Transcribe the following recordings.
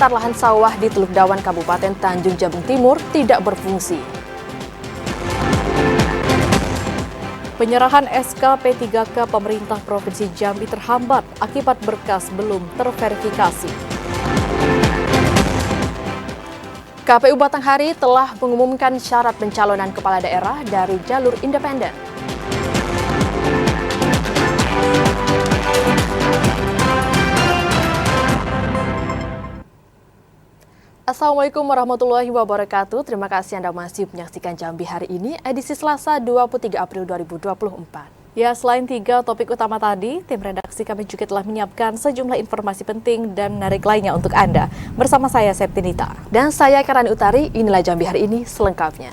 hektar lahan sawah di Teluk Dawan, Kabupaten Tanjung Jabung Timur tidak berfungsi. Penyerahan SK P3K pemerintah Provinsi Jambi terhambat akibat berkas belum terverifikasi. KPU Batanghari telah mengumumkan syarat pencalonan kepala daerah dari jalur independen. Assalamualaikum warahmatullahi wabarakatuh. Terima kasih Anda masih menyaksikan Jambi hari ini, edisi Selasa 23 April 2024. Ya, selain 3 topik utama tadi, tim redaksi kami juga telah menyiapkan sejumlah informasi penting dan menarik lainnya untuk Anda. Bersama saya, Septinita. Dan saya, Karani Utari, inilah Jambi hari ini selengkapnya.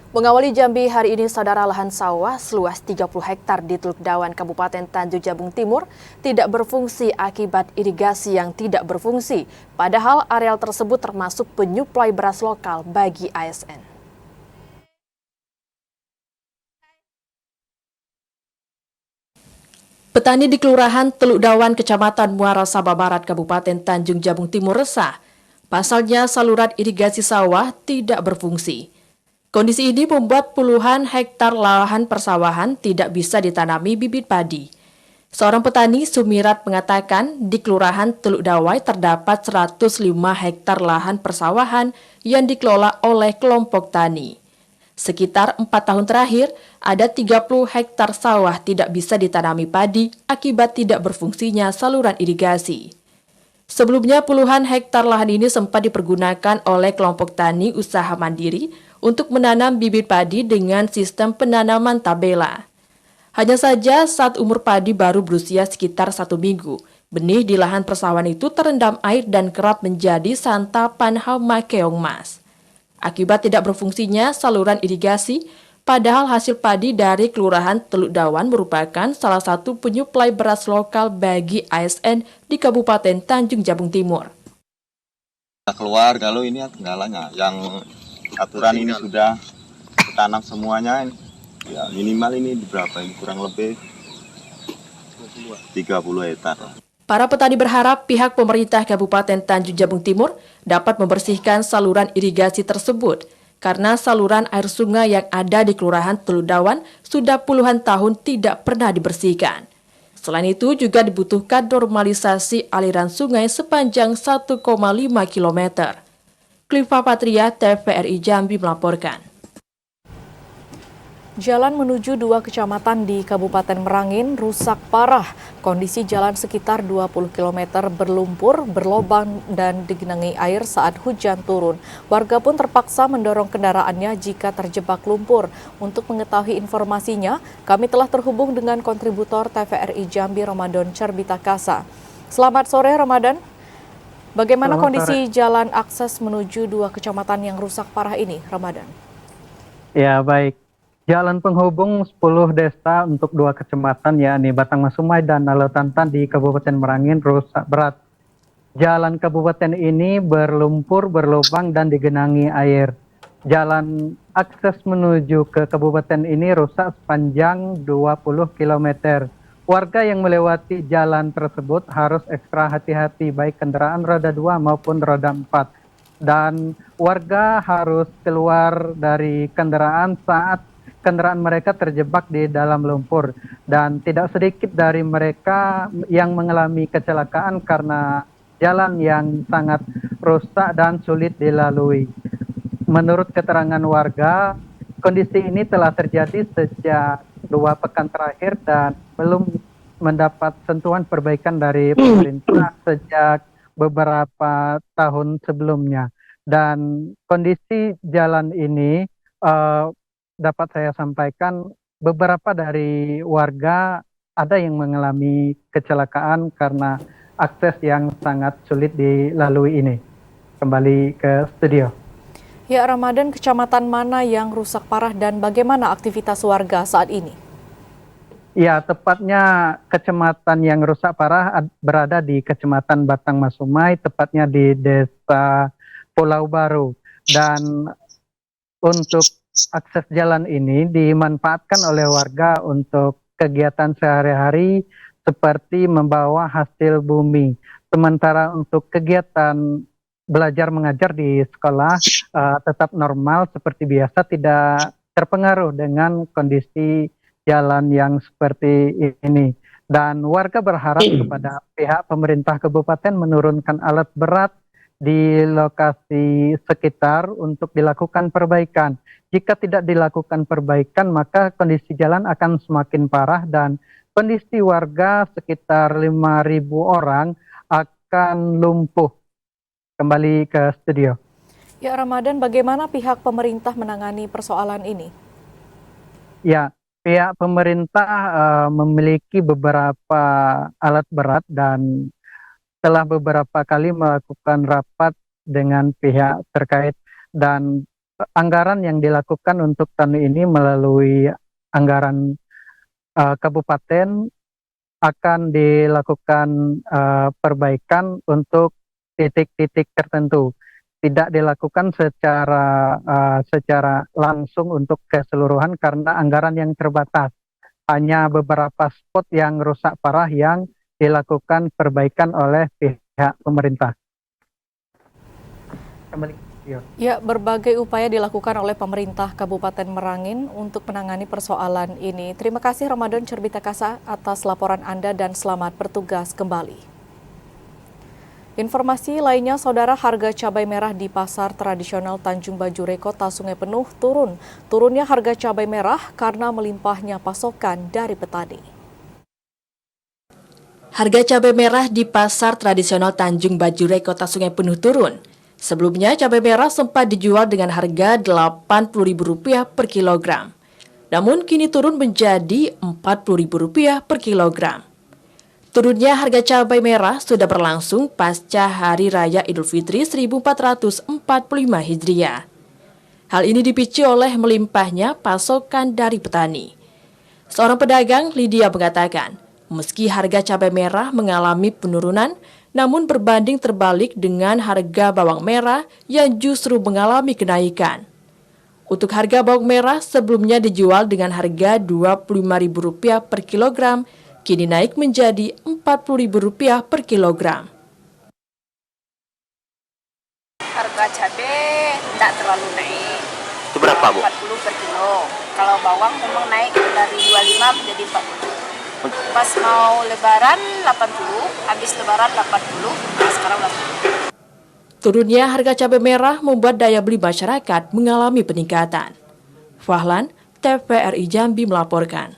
Mengawali Jambi hari ini, saudara, lahan sawah seluas 30 hektar di Teluk Dawan, Kabupaten Tanjung Jabung Timur tidak berfungsi akibat irigasi yang tidak berfungsi. Padahal areal tersebut termasuk penyuplai beras lokal bagi ASN. Petani di Kelurahan Teluk Dawan, Kecamatan Muara Sabah Barat, Kabupaten Tanjung Jabung Timur resah. Pasalnya saluran irigasi sawah tidak berfungsi. Kondisi ini membuat puluhan hektar lahan persawahan tidak bisa ditanami bibit padi. Seorang petani, Sumirat, mengatakan di Kelurahan Teluk Dawai terdapat 105 hektar lahan persawahan yang dikelola oleh kelompok tani. Sekitar 4 tahun terakhir, ada 30 hektar sawah tidak bisa ditanami padi akibat tidak berfungsinya saluran irigasi. Sebelumnya, puluhan hektar lahan ini sempat dipergunakan oleh kelompok tani usaha mandiri untuk menanam bibit padi dengan sistem penanaman tabela. Hanya saja saat umur padi baru berusia sekitar 1 minggu, benih di lahan persawahan itu terendam air dan kerap menjadi santapan hama keong mas. Akibat tidak berfungsinya saluran irigasi, padahal hasil padi dari Kelurahan Teluk Dawan merupakan salah satu penyuplai beras lokal bagi ASN di Kabupaten Tanjung Jabung Timur. Keluar kalau ini kendalanya yang aturan ini sudah ditanam semuanya, ya minimal ini berapa ini, kurang lebih 30 hektar. Para petani berharap pihak pemerintah Kabupaten Tanjung Jabung Timur dapat membersihkan saluran irigasi tersebut karena saluran air sungai yang ada di Kelurahan Teluk Dawan sudah puluhan tahun tidak pernah dibersihkan. Selain itu juga dibutuhkan normalisasi aliran sungai sepanjang 1,5 km. Klifa Patria, TVRI Jambi melaporkan. Jalan menuju 2 kecamatan di Kabupaten Merangin rusak parah. Kondisi jalan sekitar 20 km berlumpur, berlobang, dan digenangi air saat hujan turun. Warga pun terpaksa mendorong kendaraannya jika terjebak lumpur. Untuk mengetahui informasinya, kami telah terhubung dengan kontributor TVRI Jambi, Ramadan Cerbita Kasa. Selamat sore, Ramadan. Bagaimana kondisi jalan akses menuju 2 kecamatan yang rusak parah ini, Ramadan? Ya, baik. Jalan penghubung 10 desa untuk 2 kecamatan, yakni Batang Masumai dan Nalotantan di Kabupaten Merangin rusak berat. Jalan kabupaten ini berlumpur, berlubang, dan digenangi air. Jalan akses menuju ke kabupaten ini rusak sepanjang 20 km. Warga yang melewati jalan tersebut harus ekstra hati-hati, baik kendaraan roda 2 maupun roda 4. Dan warga harus keluar dari kendaraan saat kendaraan mereka terjebak di dalam lumpur. Dan tidak sedikit dari mereka yang mengalami kecelakaan karena jalan yang sangat rusak dan sulit dilalui. Menurut keterangan warga, kondisi ini telah terjadi sejak 2 pekan terakhir dan belum mendapat sentuhan perbaikan dari pemerintah sejak beberapa tahun sebelumnya. Dan kondisi jalan ini dapat saya sampaikan, beberapa dari warga ada yang mengalami kecelakaan karena akses yang sangat sulit dilalui ini. Kembali ke studio. Ya, Ramadan, kecamatan mana yang rusak parah dan bagaimana aktivitas warga saat ini? Ya, tepatnya kecamatan yang rusak parah berada di Kecamatan Batang Masumai, tepatnya di Desa Pulau Baru. Dan untuk akses jalan ini dimanfaatkan oleh warga untuk kegiatan sehari-hari seperti membawa hasil bumi. Sementara untuk kegiatan belajar mengajar di sekolah tetap normal seperti biasa, tidak terpengaruh dengan kondisi jalan yang seperti ini. Dan warga berharap kepada pihak pemerintah kabupaten menurunkan alat berat di lokasi sekitar untuk dilakukan perbaikan. Jika tidak dilakukan perbaikan, maka kondisi jalan akan semakin parah dan kondisi warga sekitar 5.000 orang akan lumpuh. Kembali ke studio. Ya, Ramadan, bagaimana pihak pemerintah menangani persoalan ini? Ya, pihak pemerintah memiliki beberapa alat berat dan telah beberapa kali melakukan rapat dengan pihak terkait, dan anggaran yang dilakukan untuk tahun ini melalui anggaran kabupaten akan dilakukan perbaikan untuk titik-titik tertentu. Tidak dilakukan secara langsung untuk keseluruhan karena anggaran yang terbatas. Hanya beberapa spot yang rusak parah yang dilakukan perbaikan oleh pihak pemerintah. Kembali. Ya, berbagai upaya dilakukan oleh pemerintah Kabupaten Merangin untuk menangani persoalan ini. Terima kasih Ramadan Cerbitakasa atas laporan Anda dan selamat bertugas kembali. Informasi lainnya, saudara, harga cabai merah di pasar tradisional Tanjung Bajure, Kota Sungai Penuh turun. Turunnya harga cabai merah karena melimpahnya pasokan dari petani. Harga cabai merah di pasar tradisional Tanjung Bajure, Kota Sungai Penuh turun. Sebelumnya, cabai merah sempat dijual dengan harga Rp80.000 per kilogram. Namun, kini turun menjadi Rp40.000 per kilogram. Turunnya harga cabai merah sudah berlangsung pasca Hari Raya Idul Fitri 1445 Hijriah. Hal ini dipicu oleh melimpahnya pasokan dari petani. Seorang pedagang, Lydia, mengatakan, meski harga cabai merah mengalami penurunan, namun berbanding terbalik dengan harga bawang merah yang justru mengalami kenaikan. Untuk harga bawang merah sebelumnya dijual dengan harga Rp25.000 per kilogram, kini naik menjadi Rp40.000 per kilogram. Harga cabai tidak terlalu naik. Itu berapa, Bu? 40 per kilo. Kalau bawang memang naik dari 25 menjadi 40. Pas mau lebaran 80, habis lebaran 80, nah sekarang 80. Turunnya harga cabai merah membuat daya beli masyarakat mengalami peningkatan. Fahlan, TVRI Jambi melaporkan.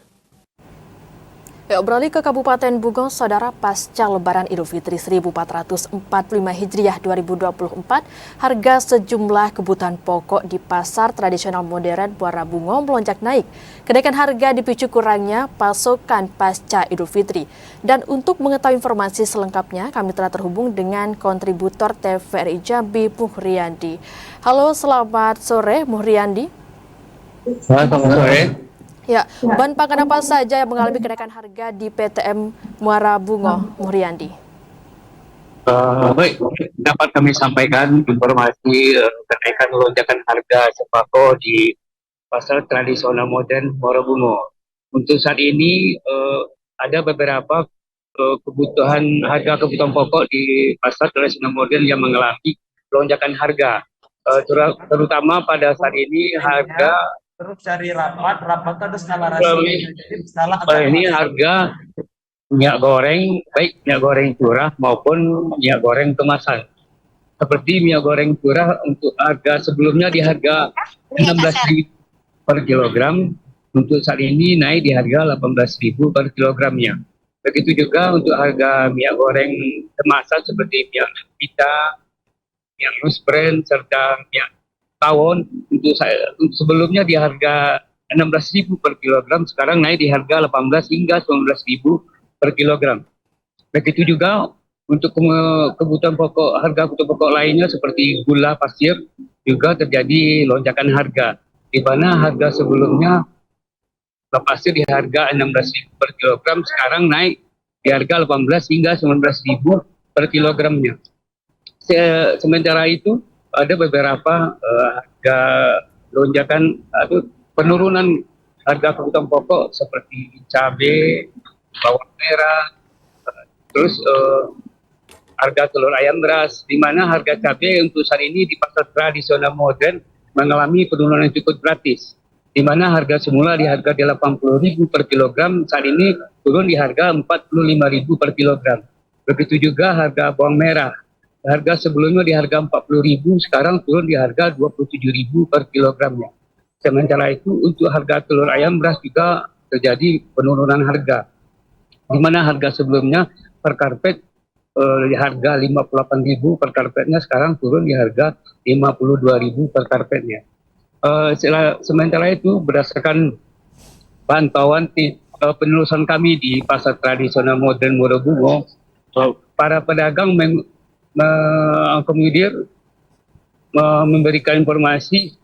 Ya, beralih ke Kabupaten Bungo, saudara, pasca Lebaran Idul Fitri 1445 Hijriah 2024, harga sejumlah kebutuhan pokok di pasar tradisional modern Muara Bungo melonjak naik. Kenaikan harga dipicu kurangnya pasokan pasca Idul Fitri. Dan untuk mengetahui informasi selengkapnya, kami telah terhubung dengan kontributor TVRI Jambi, Muhriandi. Halo, selamat sore, Muhriandi. Selamat sore. Ya, bahan pangan apa saja yang mengalami kenaikan harga di PTM Muara Bungo, Muhriandi? Baik, dapat kami sampaikan informasi kenaikan lonjakan harga sembako di pasar tradisional modern Muara Bungo. Untuk saat ini ada beberapa harga kebutuhan pokok di pasar tradisional modern yang mengalami lonjakan harga. Terutama pada saat ini harga terus cari rapat ada skala ini harga minyak goreng, baik minyak goreng curah maupun minyak goreng kemasan. Seperti minyak goreng curah untuk harga sebelumnya di harga 16.000 per kilogram, untuk saat ini naik di harga 18.000 per kilogramnya. Begitu juga untuk harga minyak goreng kemasan seperti minyak pita, minyak nus brand, serta minyak tawon, untuk sebelumnya di harga 16.000 per kilogram, sekarang naik di harga 18 hingga 19.000 per kilogram. Begitu juga untuk kebutuhan pokok, harga kebutuhan pokok lainnya seperti gula pasir juga terjadi lonjakan harga, di mana harga sebelumnya gula pasir di harga 16.000 per kilogram, sekarang naik di harga 18 hingga 19.000 per kilogramnya. Sementara itu ada beberapa harga lonjakan atau penurunan harga kebutuhan pokok seperti cabai, bawang merah, terus harga telur ayam beras, di mana harga cabai untuk saat ini di pasar tradisional modern mengalami penurunan yang cukup gratis, di mana harga semula di harga 80.000 per kilogram, saat ini turun di harga 45.000 per kilogram. Begitu juga harga bawang merah, harga sebelumnya di harga 40.000, sekarang turun di harga 27.000 per kilogramnya. Sementara itu untuk harga telur ayam beras juga terjadi penurunan harga, di mana harga sebelumnya per karpet di harga 58.000 per karpetnya, sekarang turun di harga 52.000 per karpetnya. Sementara itu berdasarkan pantauan penelusuran kami di pasar tradisional modern Muarabungo, para pedagang mengakomodir memberikan informasi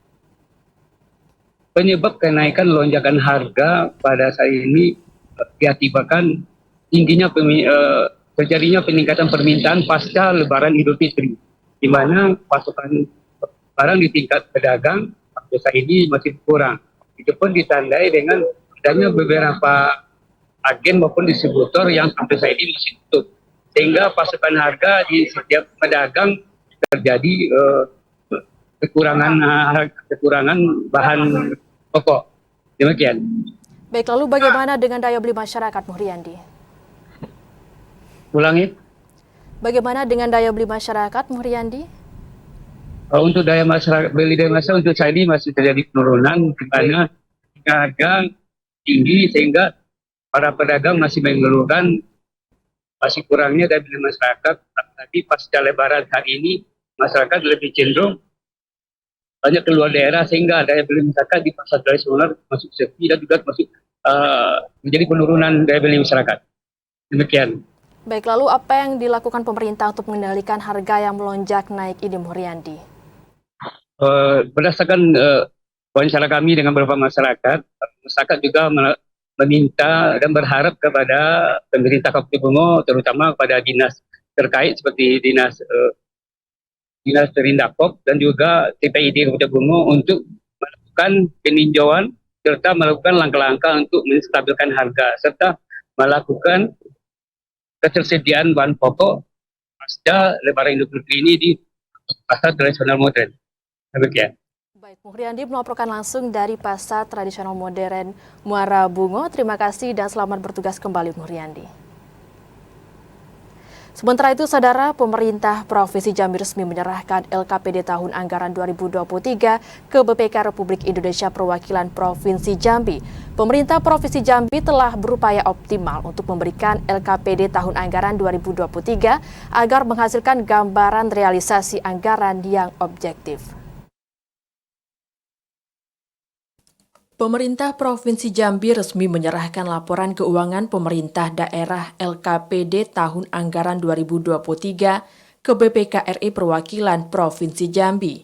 penyebab kenaikan lonjakan harga pada saat ini diakibatkan tingginya terjadinya peningkatan permintaan pasca Lebaran Idul Fitri, di mana pasokan barang di tingkat pedagang sampai saat ini masih kurang. Itu pun ditandai dengan adanya beberapa agen maupun distributor yang sampai saat ini masih tutup, sehingga pasokan harga di setiap pedagang terjadi kekurangan bahan pokok. Demikian. Baik, lalu bagaimana dengan daya beli masyarakat, Muhriandi? Ulangi. Bagaimana dengan daya beli masyarakat, Muhriandi? Untuk daya masyarakat, beli daya masyarakat untuk saat ini masih terjadi penurunan, di mana harga tinggi sehingga para pedagang masih mengeluhkan masih kurangnya daya beli masyarakat. Tapi pasca Lebaran hari ini masyarakat lebih cenderung banyak keluar daerah, sehingga daya beli masyarakat di pasar tradisional masuk sepi dan juga masuk menjadi penurunan daya beli masyarakat. Demikian. Baik, lalu apa yang dilakukan pemerintah untuk mengendalikan harga yang melonjak naik ini, Muhriandi? Berdasarkan wawancara kami dengan beberapa masyarakat juga meminta dan berharap kepada pemerintah Kabupaten Bungo, terutama kepada dinas terkait seperti dinas Perindakop dan juga TPID Kabupaten Bungo untuk melakukan peninjauan serta melakukan langkah-langkah untuk menstabilkan harga serta melakukan ketersediaan bahan pokok pasca Lebaran Idul Fitri ini di pasar tradisional modern. Demikian. Baik, Muhriandi melaporkan langsung dari pasar tradisional modern Muarabungo. Terima kasih dan selamat bertugas kembali, Muhriandi. Sementara itu, Saudara, pemerintah Provinsi Jambi resmi menyerahkan LKPD tahun anggaran 2023 ke BPK Republik Indonesia Perwakilan Provinsi Jambi. Pemerintah Provinsi Jambi telah berupaya optimal untuk memberikan LKPD tahun anggaran 2023 agar menghasilkan gambaran realisasi anggaran yang objektif. Pemerintah Provinsi Jambi resmi menyerahkan laporan keuangan pemerintah daerah LKPD tahun anggaran 2023 ke BPK RI Perwakilan Provinsi Jambi.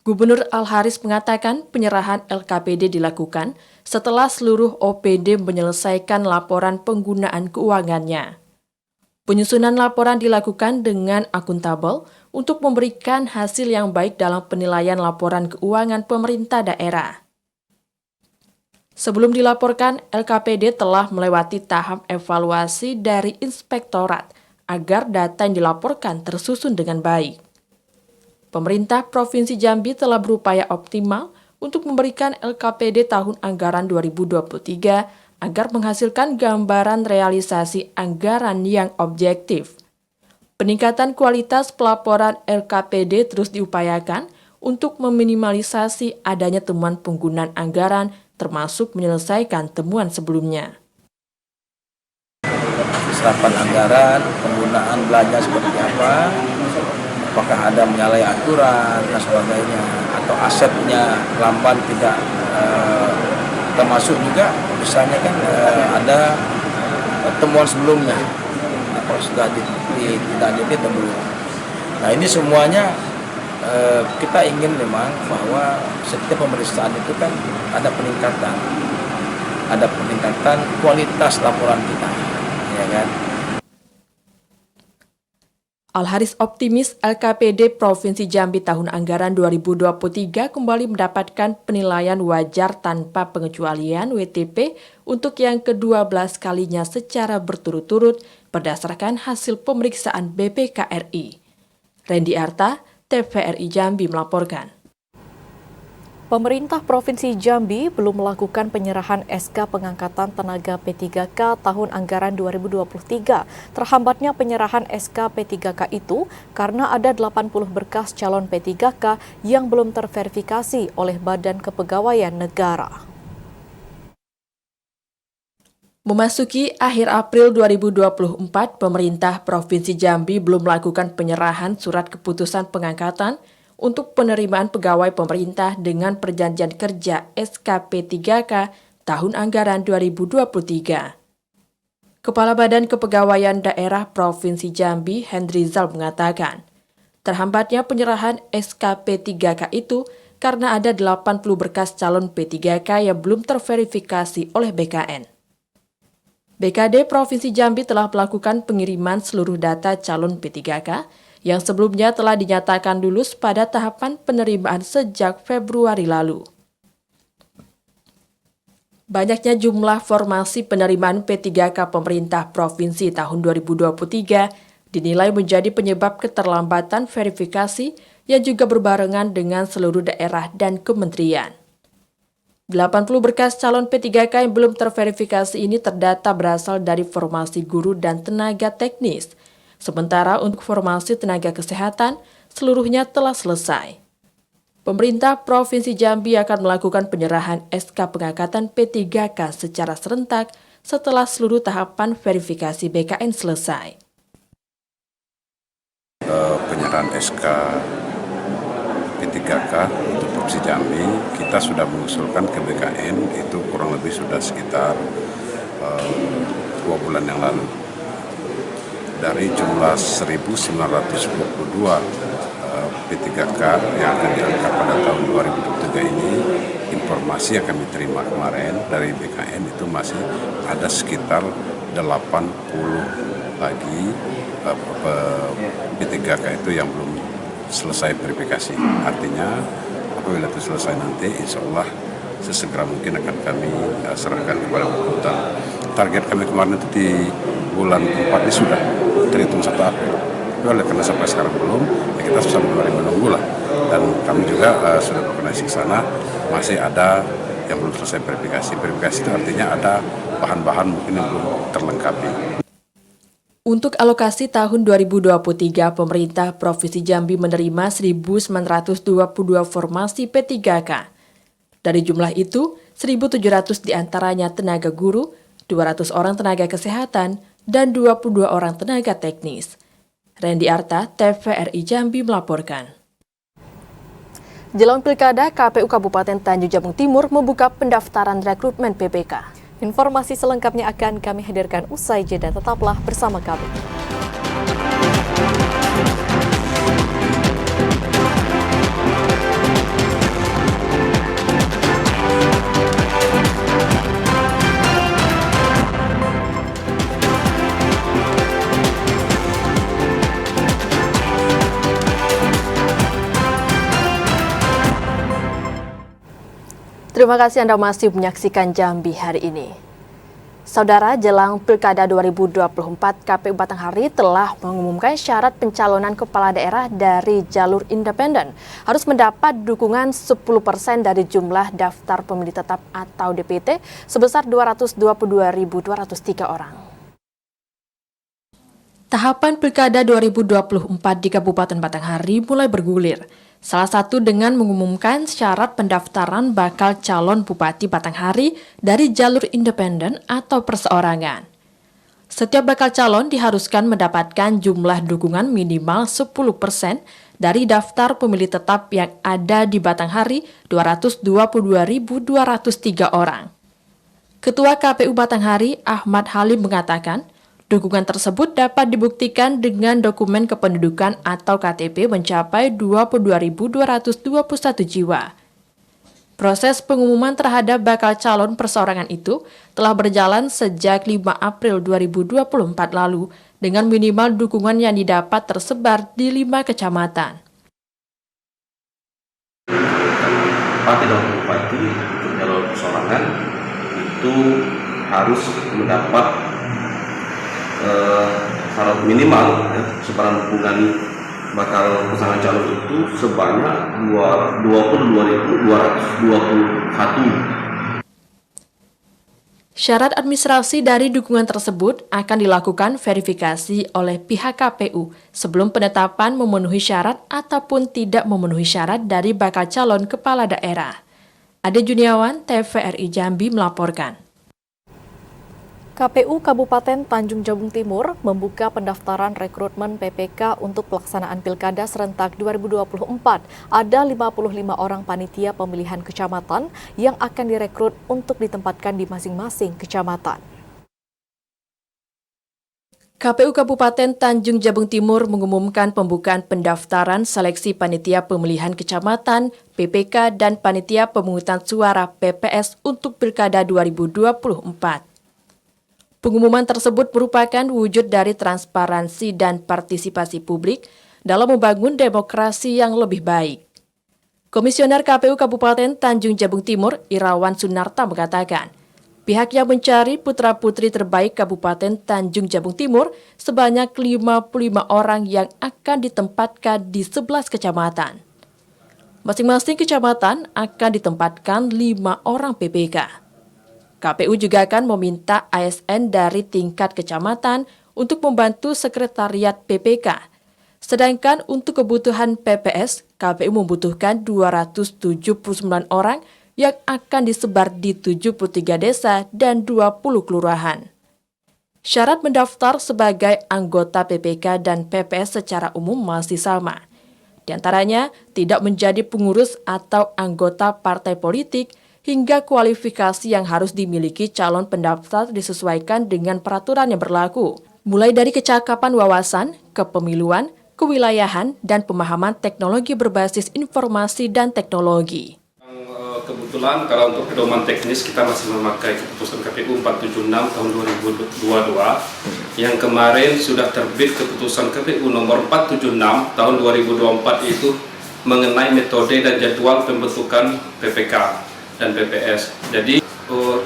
Gubernur Al-Haris mengatakan penyerahan LKPD dilakukan setelah seluruh OPD menyelesaikan laporan penggunaan keuangannya. Penyusunan laporan dilakukan dengan akuntabel untuk memberikan hasil yang baik dalam penilaian laporan keuangan pemerintah daerah. Sebelum dilaporkan, LKPD telah melewati tahap evaluasi dari inspektorat agar data yang dilaporkan tersusun dengan baik. Pemerintah Provinsi Jambi telah berupaya optimal untuk memberikan LKPD tahun anggaran 2023 agar menghasilkan gambaran realisasi anggaran yang objektif. Peningkatan kualitas pelaporan LKPD terus diupayakan untuk meminimalisasi adanya temuan penggunaan anggaran termasuk menyelesaikan temuan sebelumnya. Serapan anggaran, penggunaan belanja seperti apa, apakah ada menyalahi aturan dan sebagainya, atau asetnya lamban tidak termasuk juga, misalnya kan ada temuan sebelumnya, atau sudah tidak debit atau belum. Nah ini semuanya kita ingin memang bahwa setiap pemeriksaan itu kan ada peningkatan kualitas laporan kita, ya kan. Al-Haris optimis LKPD Provinsi Jambi tahun anggaran 2023 kembali mendapatkan penilaian wajar tanpa pengecualian WTP untuk yang ke-12 kalinya secara berturut-turut berdasarkan hasil pemeriksaan BPKRI. Randy Arta, TVRI Jambi melaporkan. Pemerintah Provinsi Jambi belum melakukan penyerahan SK pengangkatan tenaga P3K tahun anggaran 2023. Terhambatnya penyerahan SK P3K itu karena ada 80 berkas calon P3K yang belum terverifikasi oleh Badan Kepegawaian Negara. Memasuki akhir April 2024, pemerintah Provinsi Jambi belum melakukan penyerahan surat keputusan pengangkatan untuk penerimaan pegawai pemerintah dengan perjanjian kerja SKP 3K tahun anggaran 2023. Kepala Badan Kepegawaian Daerah Provinsi Jambi, Hendrizal mengatakan, terhambatnya penyerahan SKP 3K itu karena ada 80 berkas calon P3K yang belum terverifikasi oleh BKN. BKD Provinsi Jambi telah melakukan pengiriman seluruh data calon P3K yang sebelumnya telah dinyatakan lulus pada tahapan penerimaan sejak Februari lalu. Banyaknya jumlah formasi penerimaan P3K pemerintah provinsi tahun 2023 dinilai menjadi penyebab keterlambatan verifikasi yang juga berbarengan dengan seluruh daerah dan kementerian. 80 berkas calon P3K yang belum terverifikasi ini terdata berasal dari formasi guru dan tenaga teknis. Sementara untuk formasi tenaga kesehatan, seluruhnya telah selesai. Pemerintah Provinsi Jambi akan melakukan penyerahan SK pengangkatan P3K secara serentak setelah seluruh tahapan verifikasi BKN selesai. Penyerahan SK P3K untuk Provinsi Jambi, kita sudah mengusulkan ke BKN itu kurang lebih sudah sekitar 2 bulan yang lalu. Dari jumlah 1.922 P3K yang akan diangkat pada tahun 2023 ini, informasi yang kami terima kemarin dari BKN itu masih ada sekitar 80 lagi P3K itu yang belum selesai verifikasi. Artinya apabila itu selesai nanti, insya Allah sesegera mungkin akan kami serahkan kepada bersangkutan. Target kami kemarin itu di bulan 4 ini sudah terhitung 1 April. Tapi oleh karena sampai sekarang belum, ya kita susah menunggu lah. Dan kami juga sudah berkoordinasi ke sana, masih ada yang belum selesai verifikasi. Verifikasi itu artinya ada bahan-bahan mungkin yang belum terlengkapi. Untuk alokasi tahun 2023, pemerintah Provinsi Jambi menerima 1.922 formasi P3K. Dari jumlah itu, 1.700 diantaranya tenaga guru, 200 orang tenaga kesehatan, dan 22 orang tenaga teknis. Randy Arta, TVRI Jambi melaporkan. Jelang Pilkada, KPU Kabupaten Tanjung Jabung Timur membuka pendaftaran rekrutmen PPK. Informasi selengkapnya akan kami hadirkan usai jeda. Tetaplah bersama kami. Terima kasih Anda masih menyaksikan Jambi hari ini. Saudara, jelang Pilkada 2024, KPU Batanghari telah mengumumkan syarat pencalonan kepala daerah dari jalur independen harus mendapat dukungan 10% dari jumlah daftar pemilih tetap atau DPT sebesar 222.203 orang. Tahapan Pilkada 2024 di Kabupaten Batanghari mulai bergulir. Salah satu dengan mengumumkan syarat pendaftaran bakal calon Bupati Batanghari dari jalur independen atau perseorangan. Setiap bakal calon diharuskan mendapatkan jumlah dukungan minimal 10% dari daftar pemilih tetap yang ada di Batanghari 222.203 orang. Ketua KPU Batanghari Ahmad Halim mengatakan, dukungan tersebut dapat dibuktikan dengan dokumen kependudukan atau KTP mencapai 22.221 jiwa. Proses pengumuman terhadap bakal calon perseorangan itu telah berjalan sejak 5 April 2024 lalu dengan minimal dukungan yang didapat tersebar di 5 kecamatan. Bupati dan Bupati untuk jalur persorangan itu harus mendapat syarat minimal sebaran dukungan bakal pasangan calon itu sebanyak 22.221. Syarat administrasi dari dukungan tersebut akan dilakukan verifikasi oleh pihak KPU sebelum penetapan memenuhi syarat ataupun tidak memenuhi syarat dari bakal calon kepala daerah. Ade Juniawan, TVRI Jambi melaporkan. KPU Kabupaten Tanjung Jabung Timur membuka pendaftaran rekrutmen PPK untuk pelaksanaan Pilkada serentak 2024. Ada 55 orang panitia pemilihan kecamatan yang akan direkrut untuk ditempatkan di masing-masing kecamatan. KPU Kabupaten Tanjung Jabung Timur mengumumkan pembukaan pendaftaran seleksi panitia pemilihan kecamatan, PPK, dan panitia pemungutan suara PPS untuk Pilkada 2024. Pengumuman tersebut merupakan wujud dari transparansi dan partisipasi publik dalam membangun demokrasi yang lebih baik. Komisioner KPU Kabupaten Tanjung Jabung Timur, Irawan Sunarta mengatakan, pihaknya mencari putra-putri terbaik Kabupaten Tanjung Jabung Timur sebanyak 55 orang yang akan ditempatkan di 11 kecamatan. Masing-masing kecamatan akan ditempatkan 5 orang PPK. KPU juga akan meminta ASN dari tingkat kecamatan untuk membantu sekretariat PPK. Sedangkan untuk kebutuhan PPS, KPU membutuhkan 279 orang yang akan disebar di 73 desa dan 20 kelurahan. Syarat mendaftar sebagai anggota PPK dan PPS secara umum masih sama. Di antaranya, tidak menjadi pengurus atau anggota partai politik, hingga kualifikasi yang harus dimiliki calon pendaftar disesuaikan dengan peraturan yang berlaku, mulai dari kecakapan wawasan, kepemiluan, kewilayahan, dan pemahaman teknologi berbasis informasi dan teknologi. Kebetulan kalau untuk pedoman teknis kita masih memakai keputusan KPU 476 tahun 2022 yang kemarin sudah terbit keputusan KPU nomor 476 tahun 2024 itu mengenai metode dan jadwal pembentukan PPK dan PPS. Jadi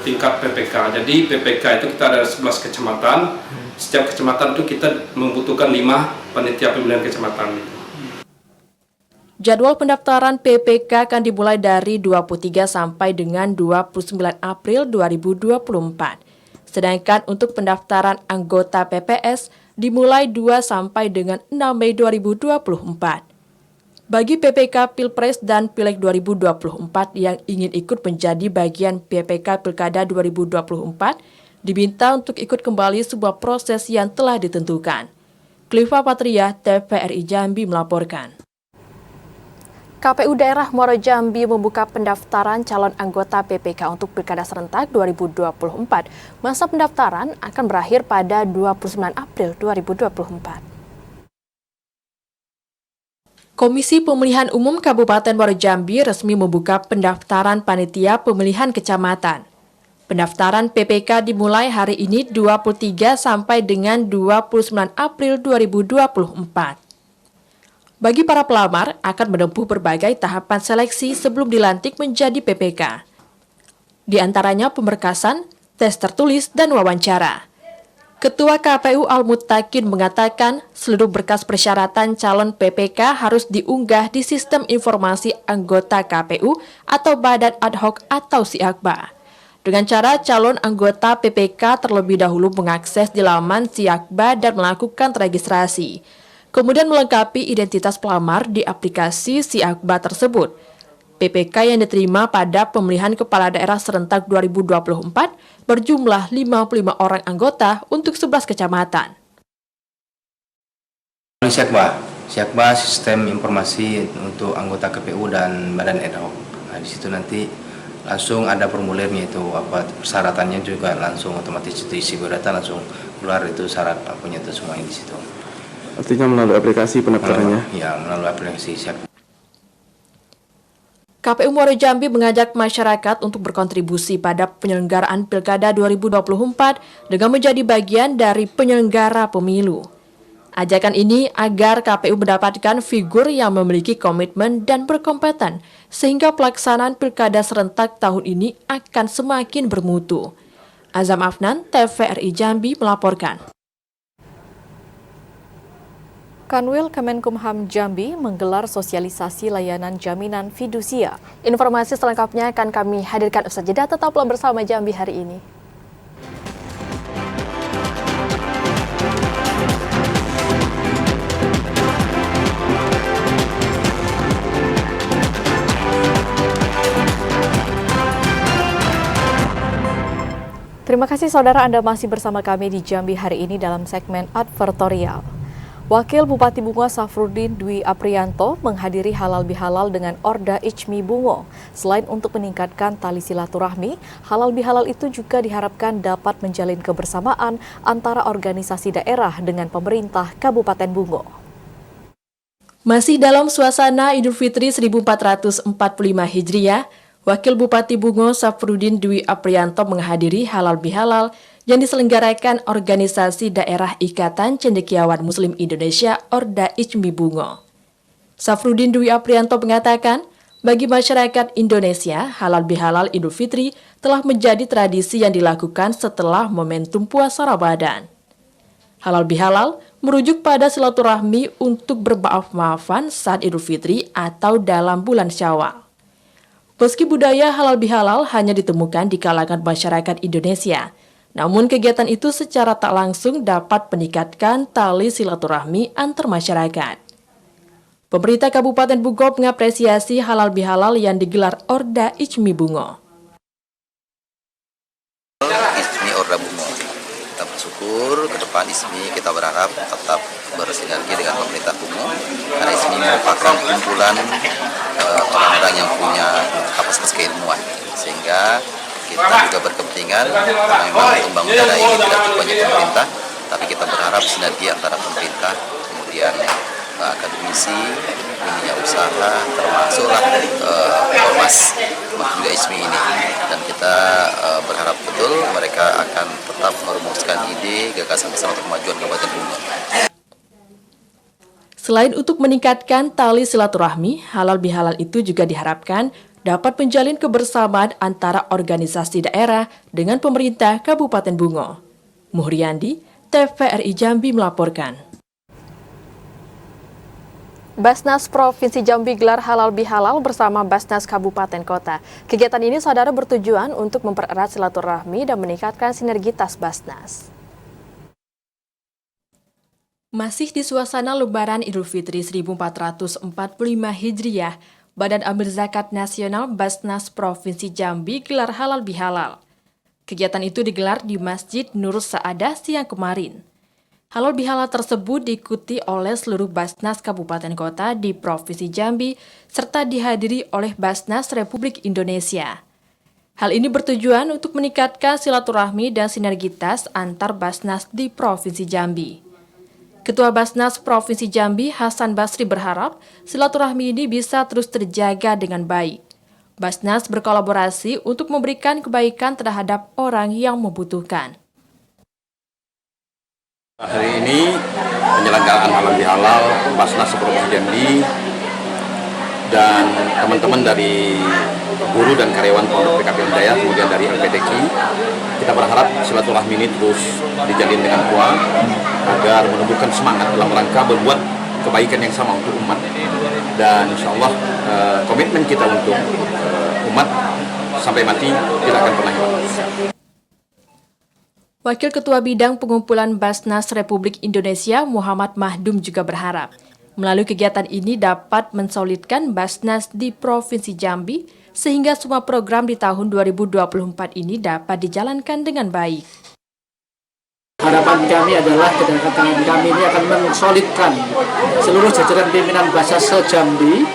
tingkat PPK. Jadi PPK itu kita ada 11 kecamatan. Setiap kecamatan itu kita membutuhkan 5 panitia pemilihan kecamatan. Jadwal pendaftaran PPK akan dimulai dari 23 sampai dengan 29 April 2024. Sedangkan untuk pendaftaran anggota PPS dimulai 2 sampai dengan 6 Mei 2024. Bagi PPK Pilpres dan Pileg 2024 yang ingin ikut menjadi bagian PPK Pilkada 2024, diminta untuk ikut kembali sebuah proses yang telah ditentukan. Cliva Patria, TVRI Jambi melaporkan. KPU Daerah Muaro Jambi membuka pendaftaran calon anggota PPK untuk Pilkada serentak 2024. Masa pendaftaran akan berakhir pada 29 April 2024. Komisi Pemilihan Umum Kabupaten Muaro Jambi resmi membuka pendaftaran panitia pemilihan kecamatan. Pendaftaran PPK dimulai hari ini 23 sampai dengan 29 April 2024. Bagi para pelamar akan menempuh berbagai tahapan seleksi sebelum dilantik menjadi PPK. Di antaranya pemberkasan, tes tertulis, dan wawancara. Ketua KPU Al-Muttaqin mengatakan seluruh berkas persyaratan calon PPK harus diunggah di Sistem Informasi Anggota KPU atau Badan Ad Hoc atau SIAKBA. Dengan cara calon anggota PPK terlebih dahulu mengakses di laman SIAKBA dan melakukan registrasi. Kemudian melengkapi identitas pelamar di aplikasi SIAKBA tersebut. PPK yang diterima pada pemilihan kepala daerah serentak 2024 berjumlah 55 orang anggota untuk 11 kecamatan. SIAKBA sistem informasi untuk anggota KPU dan Badan Ad Hoc. Nah, di situ nanti langsung ada formulirnya itu apa persyaratannya juga langsung otomatis itu isi biodata langsung keluar itu syarat apanya itu semua di situ. Artinya melalui aplikasi pendaftarannya? Ya, melalui aplikasi SIAKBA. KPU Muaro Jambi mengajak masyarakat untuk berkontribusi pada penyelenggaraan Pilkada 2024 dengan menjadi bagian dari penyelenggara pemilu. Ajakan ini agar KPU mendapatkan figur yang memiliki komitmen dan berkompeten sehingga pelaksanaan Pilkada serentak tahun ini akan semakin bermutu. Azam Afnan, TVRI Jambi melaporkan. Kanwil Kemenkumham Jambi menggelar sosialisasi layanan jaminan fidusia. Informasi selengkapnya akan kami hadirkan usai jeda. Tetaplah bersama Jambi hari ini. Terima kasih saudara Anda masih bersama kami di Jambi hari ini dalam segmen advertorial. Wakil Bupati Bungo Safruddin Dwi Aprianto menghadiri halal bihalal dengan Orda Ijmi Bungo. Selain untuk meningkatkan tali silaturahmi, halal bihalal itu juga diharapkan dapat menjalin kebersamaan antara organisasi daerah dengan pemerintah Kabupaten Bungo. Masih dalam suasana Idul Fitri 1445 Hijriah, Wakil Bupati Bungo Safruddin Dwi Aprianto menghadiri halal bihalal yang diselenggarakan Organisasi Daerah Ikatan Cendekiawan Muslim Indonesia Orda Ijmi Bungo. Safruddin Dwi Aprianto mengatakan, bagi masyarakat Indonesia, halal bihalal Idul Fitri telah menjadi tradisi yang dilakukan setelah momentum puasa Ramadan. Halal bihalal merujuk pada silaturahmi untuk bermaaf-maafan saat Idul Fitri atau dalam bulan Syawal. Meski budaya halal bihalal hanya ditemukan di kalangan masyarakat Indonesia, namun kegiatan itu secara tak langsung dapat meningkatkan tali silaturahmi antar masyarakat. Pemerintah Kabupaten Bungo mengapresiasi halal bihalal yang digelar Orda Ijmi Bungo. Ijmi Orda Bungo. Kita bersyukur ke depan Ijmi kita berharap tetap bersinergi dengan pemerintah Bungo karena Ijmi merupakan kumpulan orang-orang yang punya kapasitas keilmuan sehingga kita juga berkepentingan karena memang pembangunan daerah ini tidak cukup hanya pemerintah, tapi kita berharap sinergi antara pemerintah, kemudian akademisi, dunia usaha, termasuklah ormas, juga Ijmi ini. Dan kita berharap betul mereka akan tetap merumuskan ide, gagasan besar untuk kemajuan Kabupaten Bungo. Selain untuk meningkatkan tali silaturahmi, halal bihalal itu juga diharapkan dapat menjalin kebersamaan antara organisasi daerah dengan pemerintah Kabupaten Bungo. Muhriandi, TVRI Jambi melaporkan. Basnas Provinsi Jambi gelar halal bihalal bersama Basnas Kabupaten Kota. Kegiatan ini saudara bertujuan untuk mempererat silaturahmi dan meningkatkan sinergitas Basnas. Masih di suasana Lebaran Idul Fitri 1445 Hijriah, Badan Amil Zakat Nasional Basnas Provinsi Jambi gelar halal bihalal. Kegiatan itu digelar di Masjid Nur Saadah siang kemarin. Halal bihalal tersebut diikuti oleh seluruh Basnas Kabupaten Kota di Provinsi Jambi serta dihadiri oleh Basnas Republik Indonesia. Hal ini bertujuan untuk meningkatkan silaturahmi dan sinergitas antar Basnas di Provinsi Jambi. Ketua Basnas Provinsi Jambi, Hasan Basri berharap silaturahmi ini bisa terus terjaga dengan baik. Basnas berkolaborasi untuk memberikan kebaikan terhadap orang yang membutuhkan. Hari ini penyelenggaraan halal bihalal Basnas Provinsi Jambi dan teman-teman dari guru dan karyawan Pondok PKP Hidayah, kemudian dari LPDQ, kita berharap silaturahmi ini terus dijalin dengan kuat agar menumbuhkan semangat dalam rangka berbuat kebaikan yang sama untuk umat, dan insya Allah komitmen kita untuk umat sampai mati tidak akan pernah hilang. Wakil Ketua Bidang Pengumpulan Basnas Republik Indonesia Muhammad Mahdum juga berharap melalui kegiatan ini dapat mensolidkan Basnas di Provinsi Jambi sehingga semua program di tahun 2024 ini dapat dijalankan dengan baik. Harapan kami adalah kedatangan kami ini akan mensolidkan seluruh jajaran pimpinan Basnas se-Jambi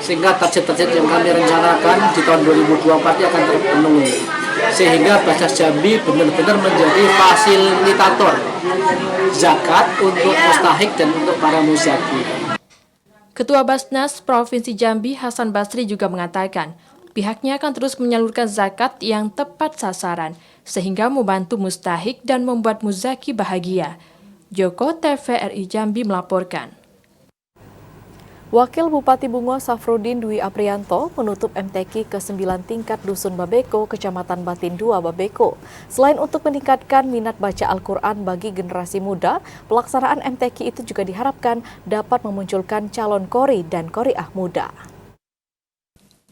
sehingga target-target yang kami rencanakan di tahun 2024 akan terpenuhi. Sehingga Basnas Jambi benar-benar menjadi fasilitator zakat untuk mustahik dan untuk para muzaki. Ketua Basnas Provinsi Jambi Hasan Basri juga mengatakan pihaknya akan terus menyalurkan zakat yang tepat sasaran sehingga membantu mustahik dan membuat muzaki bahagia. Joko TVRI Jambi melaporkan. Wakil Bupati Bungo Safrudin Dwi Aprianto menutup MTQ ke-9 tingkat Dusun Babeko, Kecamatan Batin 2 Babeko. Selain untuk meningkatkan minat baca Al-Quran bagi generasi muda, pelaksanaan MTQ itu juga diharapkan dapat memunculkan calon qori dan qoriah muda.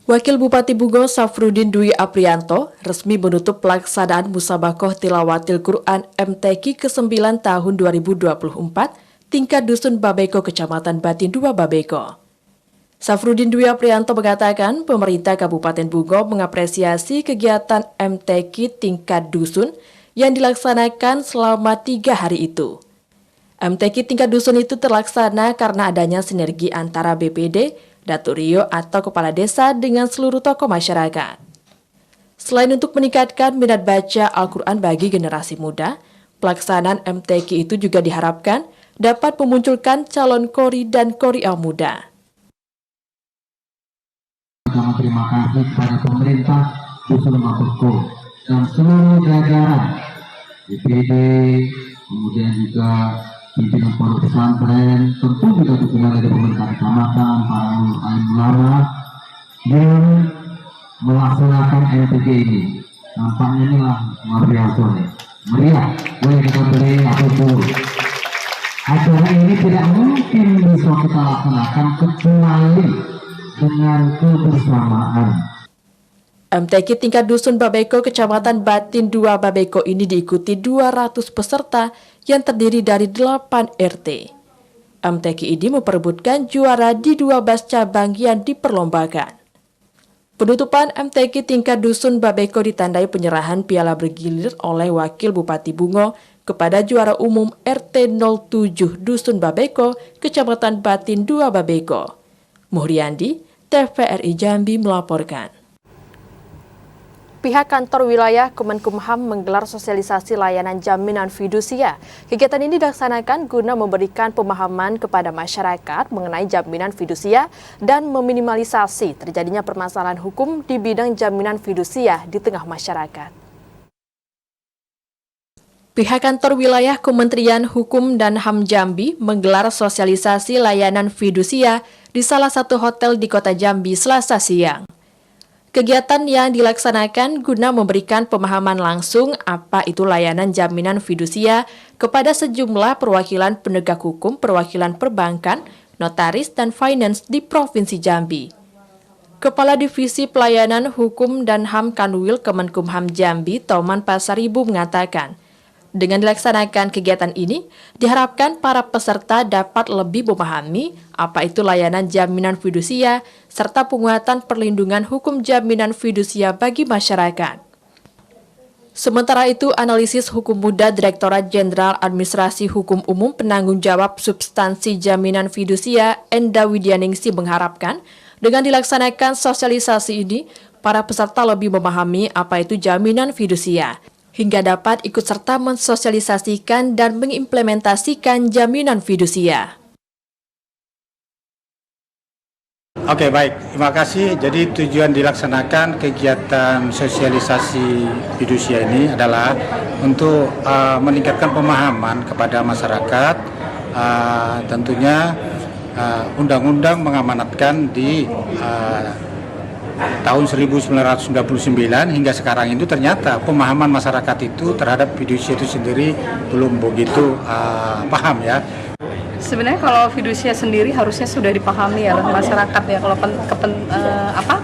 Wakil Bupati Bungo Safrudin Dwi Aprianto resmi menutup pelaksanaan Musabakoh Tilawatil Quran MTQ ke-9 tahun 2024 tingkat Dusun Babeko, Kecamatan Batin 2 Babeko. Safrudin Dwi Aprianto mengatakan pemerintah Kabupaten Bungo mengapresiasi kegiatan MTQ tingkat dusun yang dilaksanakan selama 3 hari itu. MTQ tingkat dusun itu terlaksana karena adanya sinergi antara BPD, Datuk Rio atau Kepala Desa dengan seluruh tokoh masyarakat. Selain untuk meningkatkan minat baca Al-Quran bagi generasi muda, pelaksanaan MTQ itu juga diharapkan dapat memunculkan calon qori dan qoriah muda. Terima kasih kepada pemerintah Dusun Babeko dan seluruh jajaran BPD, kemudian juga pimpinan pondok pesantren, tentu juga dukungan dari pemerintah kecamatan, para ulama yang melaksanakan MTQ ini. Nampaknya inilah luar biasa, meriah. Boleh kita beri aplaus. Acara ini tidak mungkin bisa kita laksanakan kecuali dengan kebersamaan. MTQ tingkat Dusun Babeko, Kecamatan Batin 2 Babeko ini diikuti 200 peserta yang terdiri dari 8 RT. MTQ ini memperebutkan juara di 12 cabang yang diperlombakan. Penutupan MTQ tingkat Dusun Babeko ditandai penyerahan piala bergilir oleh Wakil Bupati Bungo kepada juara umum RT 07 Dusun Babeko, Kecamatan Batin 2 Babeko. Muhriandi, TVRI Jambi melaporkan. Pihak kantor wilayah Kemenkumham menggelar sosialisasi layanan jaminan fidusia. Kegiatan ini dilaksanakan guna memberikan pemahaman kepada masyarakat mengenai jaminan fidusia dan meminimalisasi terjadinya permasalahan hukum di bidang jaminan fidusia di tengah masyarakat. Pihak kantor wilayah Kementerian Hukum dan HAM Jambi menggelar sosialisasi layanan fidusia di salah satu hotel di Kota Jambi Selasa siang. Kegiatan yang dilaksanakan guna memberikan pemahaman langsung apa itu layanan jaminan fidusia kepada sejumlah perwakilan penegak hukum, perwakilan perbankan, notaris, dan finance di Provinsi Jambi. Kepala Divisi Pelayanan Hukum dan HAM Kanwil Kemenkumham Jambi, Toman Pasaribu mengatakan, dengan dilaksanakan kegiatan ini, diharapkan para peserta dapat lebih memahami apa itu layanan jaminan fidusia serta penguatan perlindungan hukum jaminan fidusia bagi masyarakat. Sementara itu, analisis hukum muda Direktorat Jenderal Administrasi Hukum Umum Penanggung Jawab Substansi Jaminan Fidusia Enda Widyaningsi mengharapkan dengan dilaksanakan sosialisasi ini, para peserta lebih memahami apa itu jaminan fidusia, hingga dapat ikut serta mensosialisasikan dan mengimplementasikan jaminan fidusia. Oke, baik. Terima kasih. Jadi tujuan dilaksanakan kegiatan sosialisasi fidusia ini adalah untuk meningkatkan pemahaman kepada masyarakat. Tentunya undang-undang mengamanatkan di tahun 1999 hingga sekarang itu ternyata pemahaman masyarakat itu terhadap fidusia itu sendiri belum begitu paham ya. Sebenarnya kalau fidusia sendiri harusnya sudah dipahami ya oleh masyarakat ya. Kalau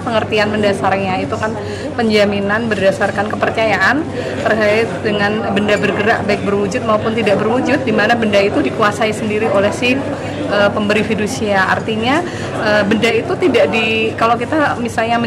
pengertian mendasarnya itu kan penjaminan berdasarkan kepercayaan terkait dengan benda bergerak baik berwujud maupun tidak berwujud, di mana benda itu dikuasai sendiri oleh si pemberi fidusia. Artinya benda itu tidak kalau kita misalnya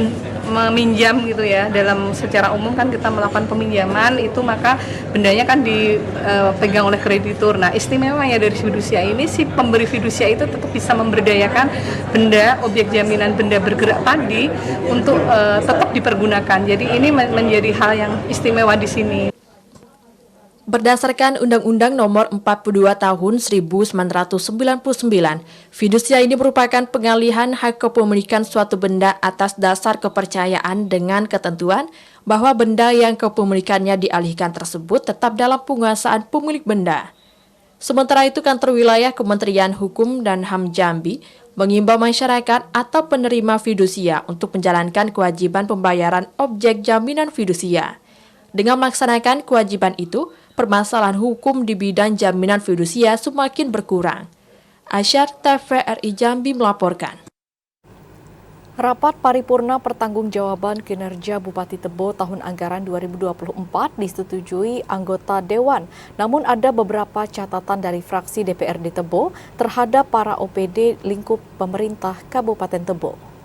meminjam gitu ya, dalam secara umum kan kita melakukan peminjaman itu maka bendanya kan dipegang oleh kreditur. Nah, istimewanya dari fidusia ini si pemberi fidusia itu tetap bisa memberdayakan benda objek jaminan benda bergerak tadi untuk tetap dipergunakan. Jadi ini menjadi hal yang istimewa di sini. Berdasarkan Undang-Undang Nomor 42 Tahun 1999, fidusia ini merupakan pengalihan hak kepemilikan suatu benda atas dasar kepercayaan dengan ketentuan bahwa benda yang kepemilikannya dialihkan tersebut tetap dalam penguasaan pemilik benda. Sementara itu, Kantor Wilayah Kementerian Hukum dan HAM Jambi mengimbau masyarakat atau penerima fidusia untuk menjalankan kewajiban pembayaran objek jaminan fidusia. Dengan melaksanakan kewajiban itu, permasalahan hukum di bidang jaminan fidusia semakin berkurang. Asyar TVRI Jambi melaporkan. Rapat paripurna pertanggungjawaban kinerja Bupati Tebo tahun anggaran 2024 disetujui anggota Dewan. Namun ada beberapa catatan dari fraksi DPRD Tebo terhadap para OPD lingkup pemerintah Kabupaten Tebo.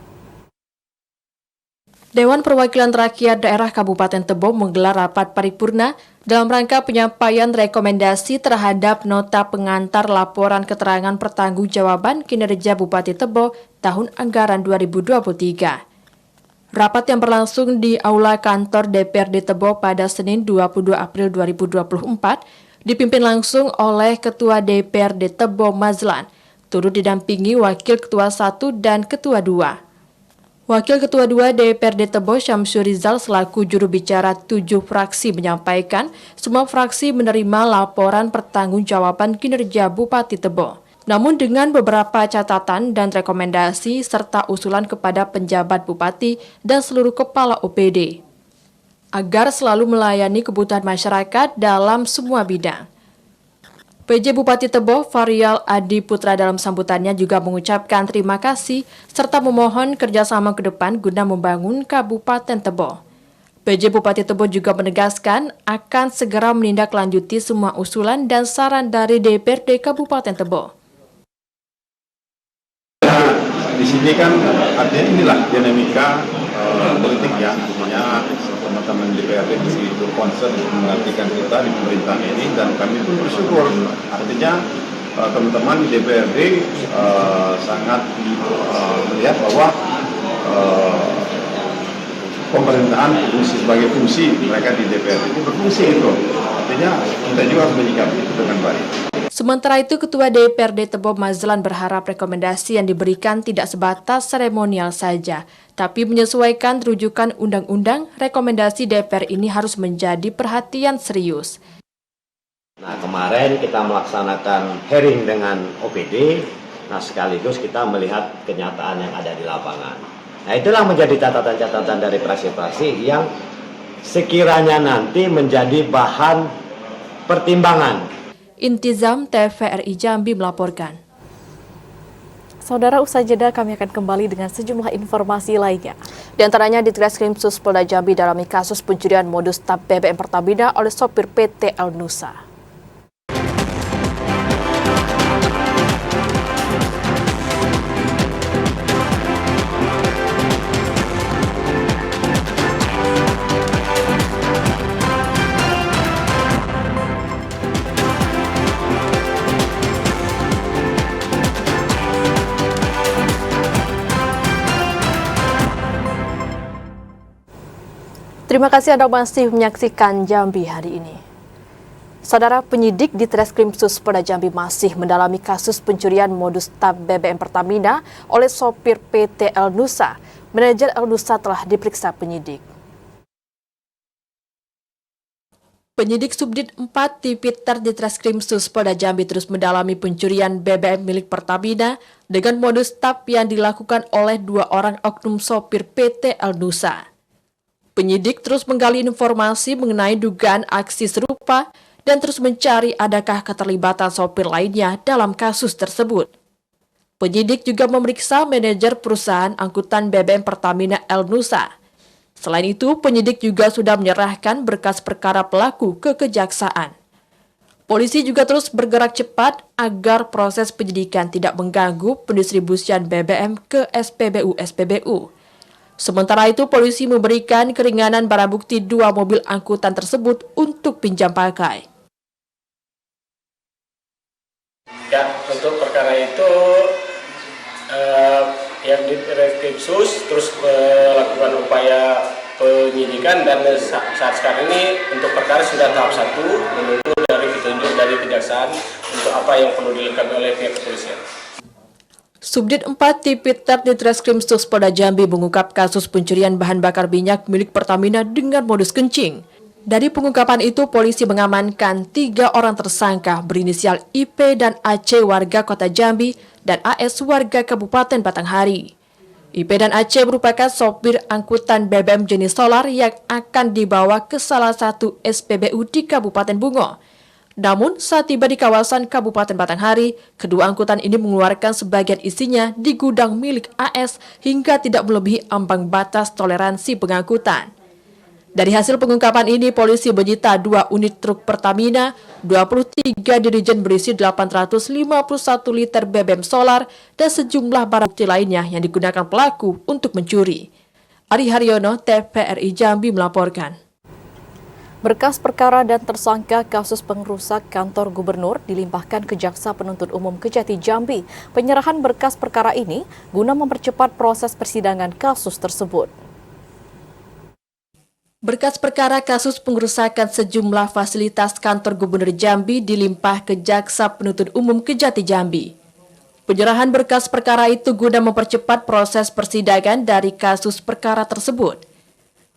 Dewan Perwakilan Rakyat Daerah Kabupaten Tebo menggelar rapat paripurna dalam rangka penyampaian rekomendasi terhadap nota pengantar laporan keterangan pertanggungjawaban kinerja Bupati Tebo tahun anggaran 2023. Rapat yang berlangsung di Aula Kantor DPRD Tebo pada Senin 22 April 2024 dipimpin langsung oleh Ketua DPRD Tebo Mazlan, turut didampingi Wakil Ketua 1 dan Ketua 2. Wakil Ketua 2 DPRD Tebo Syamsur Rizal selaku juru bicara 7 fraksi menyampaikan semua fraksi menerima laporan pertanggungjawaban kinerja Bupati Tebo. Namun dengan beberapa catatan dan rekomendasi serta usulan kepada penjabat bupati dan seluruh kepala OPD agar selalu melayani kebutuhan masyarakat dalam semua bidang. PJ Bupati Tebo, Varial Adi Putra dalam sambutannya juga mengucapkan terima kasih serta memohon kerjasama ke depan guna membangun Kabupaten Tebo. PJ Bupati Tebo juga menegaskan akan segera menindaklanjuti semua usulan dan saran dari DPRD Kabupaten Tebo. Di sini kan artinya inilah dinamika politik ya, artinya teman-teman DPRD begitu concern mengartikan kita di pemerintahan ini dan kami pun bersyukur artinya teman-teman di DPRD sangat melihat bahwa pemerintahan fungsi sebagai fungsi mereka di DPRD itu berfungsi itu artinya kita juga harus menyikapi itu dengan baik. Sementara itu, Ketua DPRD Tebo Mazlan berharap rekomendasi yang diberikan tidak sebatas seremonial saja, tapi menyesuaikan rujukan undang-undang, rekomendasi DPR ini harus menjadi perhatian serius. Nah, kemarin kita melaksanakan hearing dengan OPD, nah sekaligus kita melihat kenyataan yang ada di lapangan. Nah, itulah menjadi catatan-catatan dari fraksi-fraksi yang sekiranya nanti menjadi bahan pertimbangan. Intizam TVRI Jambi melaporkan. Saudara, usai jeda kami akan kembali dengan sejumlah informasi lainnya. Di antaranya di Treskrimsus Polda Jambi dalami kasus pencurian modus tab BBM Pertamina oleh sopir PT El Nusa. Terima kasih Anda masih menyaksikan Jambi hari ini. Saudara, penyidik di Treskrimsus Polda Jambi masih mendalami kasus pencurian modus tab BBM Pertamina oleh sopir PT El Nusa. Manajer El Nusa telah diperiksa penyidik. Penyidik Subdit 4 Tipiter di Treskrimsus Polda Jambi terus mendalami pencurian BBM milik Pertamina dengan modus tab yang dilakukan oleh 2 orang oknum sopir PT El Nusa. Penyidik terus menggali informasi mengenai dugaan aksi serupa dan terus mencari adakah keterlibatan sopir lainnya dalam kasus tersebut. Penyidik juga memeriksa manajer perusahaan angkutan BBM Pertamina El Nusa. Selain itu, penyidik juga sudah menyerahkan berkas perkara pelaku ke kejaksaan. Polisi juga terus bergerak cepat agar proses penyidikan tidak mengganggu pendistribusian BBM ke SPBU-SPBU. Sementara itu, polisi memberikan keringanan barang bukti 2 mobil angkutan tersebut untuk pinjam pakai. Ya, untuk perkara itu yang di Treskrimsus terus melakukan upaya penyidikan dan saat sekarang ini untuk perkara sudah tahap 1 menunggu dari petunjuk dari kejaksaan untuk apa yang perlu dilengkapi oleh pihak kepolisian. Subdit 4 Tipiter Ditreskrim Sus Polda Jambi mengungkap kasus pencurian bahan bakar minyak milik Pertamina dengan modus kencing. Dari pengungkapan itu, polisi mengamankan 3 orang tersangka berinisial IP dan AC warga Kota Jambi dan AS warga Kabupaten Batanghari. IP dan AC merupakan sopir angkutan BBM jenis solar yang akan dibawa ke salah satu SPBU di Kabupaten Bungo. Namun, saat tiba di kawasan Kabupaten Batanghari, kedua angkutan ini mengeluarkan sebagian isinya di gudang milik AS hingga tidak melebihi ambang batas toleransi pengangkutan. Dari hasil pengungkapan ini, polisi menyita 2 unit truk Pertamina, 23 dirigen berisi 851 liter BBM solar, dan sejumlah barang bukti lainnya yang digunakan pelaku untuk mencuri. Ari Haryono, TVRI Jambi melaporkan. Berkas perkara dan tersangka kasus pengrusak kantor gubernur dilimpahkan ke Jaksa Penuntut Umum Kejati Jambi. Penyerahan berkas perkara ini guna mempercepat proses persidangan kasus tersebut. Berkas perkara kasus pengrusakan sejumlah fasilitas kantor Gubernur Jambi dilimpah ke Jaksa Penuntut Umum Kejati Jambi. Penyerahan berkas perkara itu guna mempercepat proses persidangan dari kasus perkara tersebut.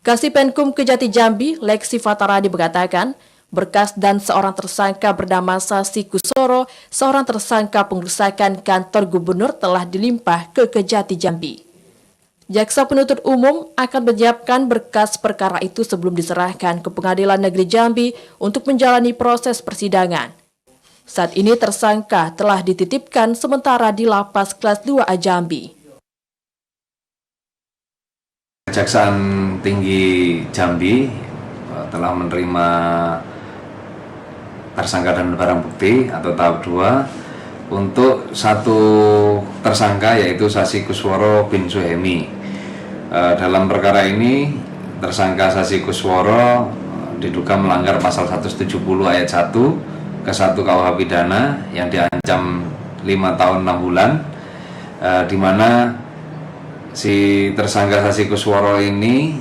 Kasipenkum Kejati Jambi, Leksi Fataradi mengatakan, berkas dan seorang tersangka bernama Sasi Kusworo, seorang tersangka pengrusakan kantor gubernur telah dilimpah ke Kejati Jambi. Jaksa Penuntut Umum akan menyiapkan berkas perkara itu sebelum diserahkan ke Pengadilan Negeri Jambi untuk menjalani proses persidangan. Saat ini tersangka telah dititipkan sementara di Lapas Kelas 2A Jambi. Kejaksaan Tinggi Jambi telah menerima tersangka dan barang bukti atau tahap 2 untuk satu tersangka yaitu Sasi Kusworo bin Suhemi. Dalam perkara ini tersangka Sasi Kusworo diduga melanggar pasal 170 ayat 1 ke 1 KUH pidana yang diancam 5 tahun 6 bulan, di mana si tersangka Sasi Kusworo ini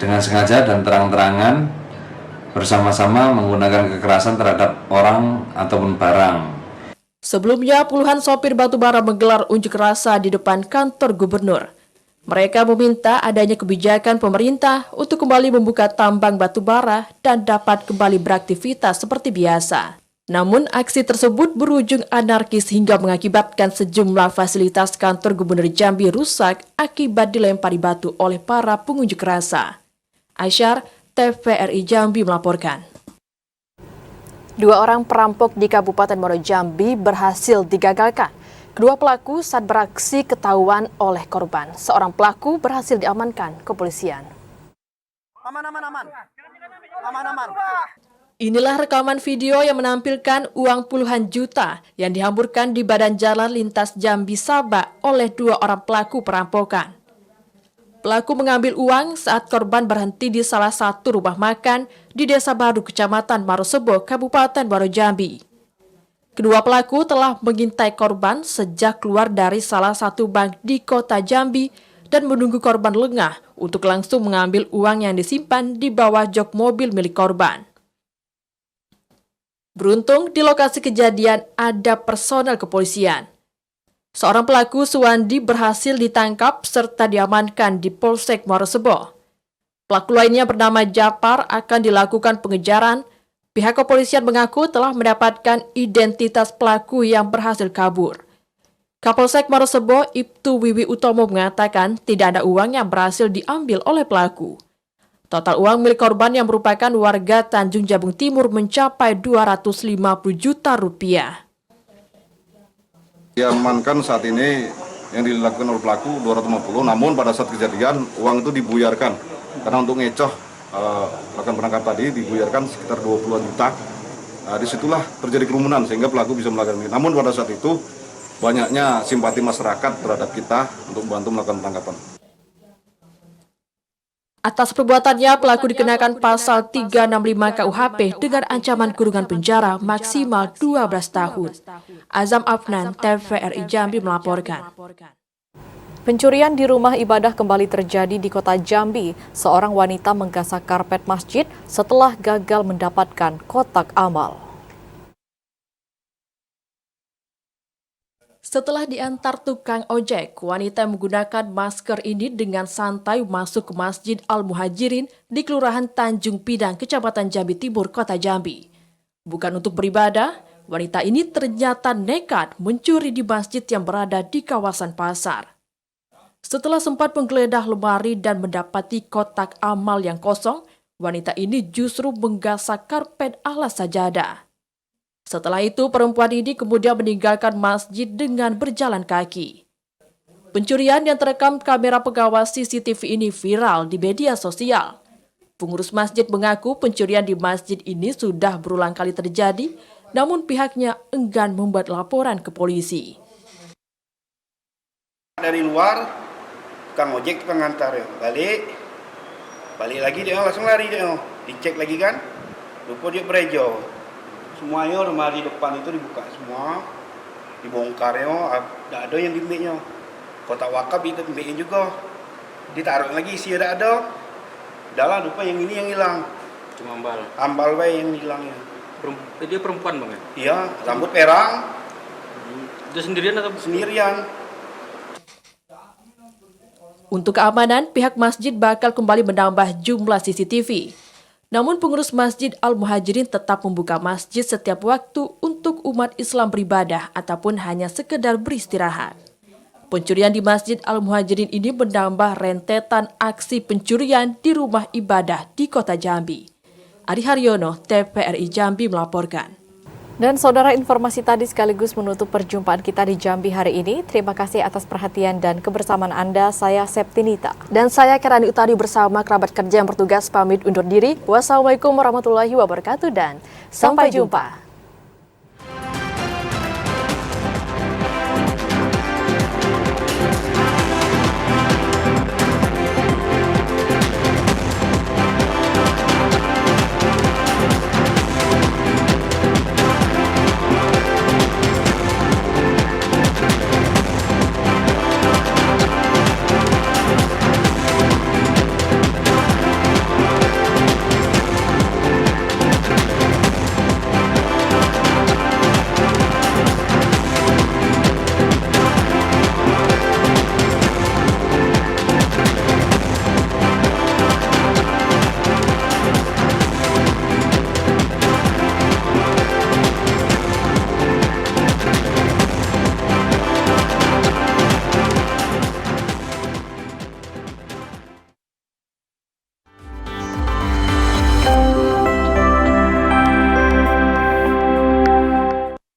dengan sengaja dan terang-terangan bersama-sama menggunakan kekerasan terhadap orang ataupun barang. Sebelumnya, puluhan sopir batubara menggelar unjuk rasa di depan kantor gubernur. Mereka meminta adanya kebijakan pemerintah untuk kembali membuka tambang batubara dan dapat kembali beraktivitas seperti biasa. Namun, aksi tersebut berujung anarkis hingga mengakibatkan sejumlah fasilitas kantor Gubernur Jambi rusak akibat dilempari batu oleh para pengunjuk rasa. Aisyar, TVRI Jambi melaporkan. 2 orang perampok di Kabupaten Muaro Jambi berhasil digagalkan. Kedua pelaku saat beraksi ketahuan oleh korban. Seorang pelaku berhasil diamankan kepolisian. Aman. Inilah rekaman video yang menampilkan uang puluhan juta yang dihamburkan di badan jalan lintas Jambi Sabak oleh 2 orang pelaku perampokan. Pelaku mengambil uang saat korban berhenti di salah satu rumah makan di Desa Baru, Kecamatan Marosebo, Kabupaten Muaro Jambi. Kedua pelaku telah mengintai korban sejak keluar dari salah satu bank di Kota Jambi dan menunggu korban lengah untuk langsung mengambil uang yang disimpan di bawah jok mobil milik korban. Beruntung di lokasi kejadian ada personel kepolisian. Seorang pelaku Suwandi berhasil ditangkap serta diamankan di Polsek Marosebo. Pelaku lainnya bernama Japar akan dilakukan pengejaran. Pihak kepolisian mengaku telah mendapatkan identitas pelaku yang berhasil kabur. Kapolsek Marosebo Ibtu Wiwi Utomo mengatakan tidak ada uang yang berhasil diambil oleh pelaku. Total uang milik korban yang merupakan warga Tanjung Jabung Timur mencapai 250 juta rupiah. Diamankan saat ini yang dilakukan oleh pelaku 250, namun pada saat kejadian uang itu dibuyarkan. Karena untuk ngecoh rekan penangkap tadi dibuyarkan sekitar 20 juta. Disitulah terjadi kerumunan sehingga pelaku bisa melakukan ini. Namun pada saat itu banyaknya simpati masyarakat terhadap kita untuk membantu melakukan penangkapan. Atas perbuatannya, pelaku dikenakan pasal 365 KUHP dengan ancaman kurungan penjara maksimal 12 tahun. Azam Afnan, TVRI Jambi melaporkan. Pencurian di rumah ibadah kembali terjadi di kota Jambi. Seorang wanita menggasak karpet masjid setelah gagal mendapatkan kotak amal. Setelah diantar tukang ojek, wanita menggunakan masker ini dengan santai masuk ke Masjid Al-Muhajirin di Kelurahan Tanjung Pinang, Kecamatan Jambi Timur, Kota Jambi. Bukan untuk beribadah, wanita ini ternyata nekat mencuri di masjid yang berada di kawasan pasar. Setelah sempat menggeledah lemari dan mendapati kotak amal yang kosong, wanita ini justru menggasak karpet alas sajadah. Setelah itu, perempuan ini kemudian meninggalkan masjid dengan berjalan kaki. Pencurian yang terekam kamera pengawas CCTV ini viral di media sosial. Pengurus masjid mengaku pencurian di masjid ini sudah berulang kali terjadi, namun pihaknya enggan membuat laporan ke polisi. Dari luar, tukang ojek, tukang antar ya. Balik lagi dia langsung lari dia. Dicek lagi kan, lupa dia berejo. Semuanya lemari depan itu dibuka semua, dibongkar ya. Tidak ada yang dimbiknya. Kotak wakaf itu dimbiknya juga. Ditaruh lagi isi ada. Udahlah, lupa yang ini yang hilang. Cuma ambal. Ambal bayi yang hilangnya. Dia perempuan bang ya? Iya, rambut perang. Itu sendirian atau? Sendirian. Untuk keamanan, pihak masjid bakal kembali menambah jumlah CCTV. Namun pengurus Masjid Al-Muhajirin tetap membuka masjid setiap waktu untuk umat Islam beribadah ataupun hanya sekedar beristirahat. Pencurian di Masjid Al-Muhajirin ini menambah rentetan aksi pencurian di rumah ibadah di Kota Jambi. Ari Haryono, TVRI Jambi melaporkan. Dan saudara, informasi tadi sekaligus menutup perjumpaan kita di Jambi hari ini. Terima kasih atas perhatian dan kebersamaan Anda. Saya Septinita. Dan saya Kerani Utari bersama kerabat kerja yang bertugas pamit undur diri. Wassalamualaikum warahmatullahi wabarakatuh dan sampai jumpa.